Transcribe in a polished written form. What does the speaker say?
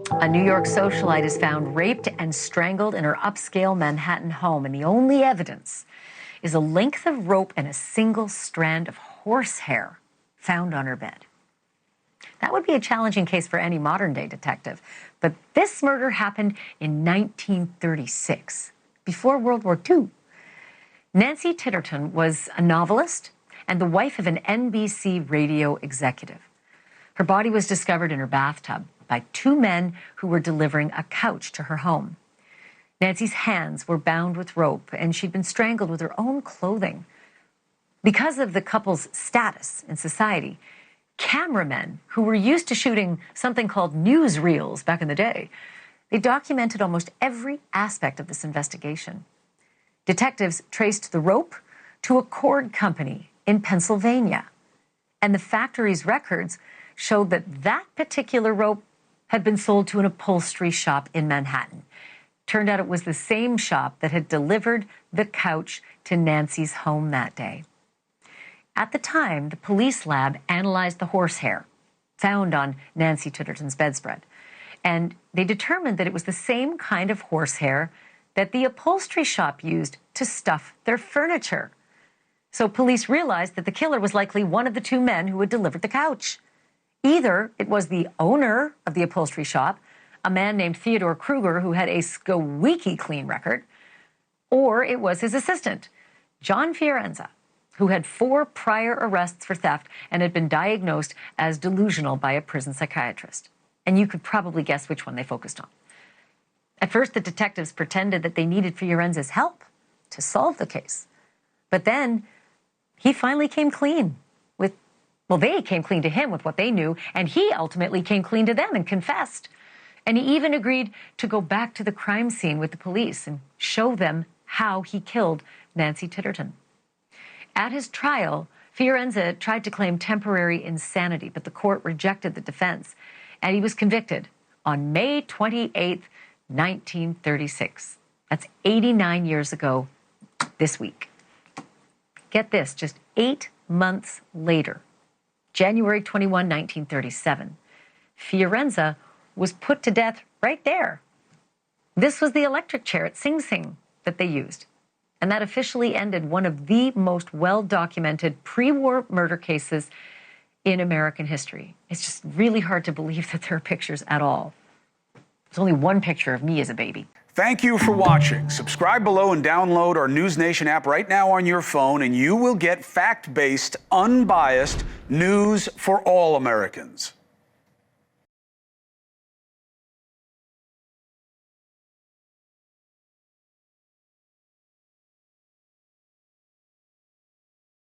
A New York socialite is found raped and strangled in her upscale Manhattan home, and the only evidence is a length of rope and a single strand of horsehair found on her bed. That would be a challenging case for any modern-day detective, but this murder happened in 1936, before World War II. Nancy Titterton was a novelist and the wife of an NBC radio executive. Her body was discovered in her bathtub by two men who were delivering a couch to her home. Nancy's hands were bound with rope, and she'd been strangled with her own clothing. Because of the couple's status in society, cameramen who were used to shooting something called newsreels back in the day, they documented almost every aspect of this investigation. Detectives traced the rope to a cord company in Pennsylvania, and the factory's records showed that that particular rope had been sold to an upholstery shop in Manhattan. Turned out it was the same shop that had delivered the couch to Nancy's home that day. At the time, the police lab analyzed the horsehair found on Nancy Titterton's bedspread, and they determined that it was the same kind of horsehair that the upholstery shop used to stuff their furniture. So police realized that the killer was likely one of the two men who had delivered the couch. Either it was the owner of the upholstery shop, a man named Theodore Kruger, who had a squeaky clean record, or it was his assistant, John Fiorenza, who had 4 prior arrests for theft and had been diagnosed as delusional by a prison psychiatrist. And you could probably guess which one they focused on. At first, the detectives pretended that they needed Fiorenza's help to solve the case. But then he finally came clean with, well, they came clean to him with what they knew, and he ultimately came clean to them and confessed. And he even agreed to go back to the crime scene with the police and show them how he killed Nancy Titterton. At his trial, Fiorenza tried to claim temporary insanity, but the court rejected the defense, and he was convicted on May 28th, 1936. That's 89 years ago this week. Get this, just 8 months later, January 21, 1937, Fiorenza was put to death right there. This was the electric chair at Sing Sing that they used. And that officially ended one of the most well-documented pre-war murder cases in American history. It's just really hard to believe that there are pictures at all. There's only one picture of me as a baby. Thank you for watching. Subscribe below and download our NewsNation app right now on your phone, and you will get fact-based, unbiased news for all Americans.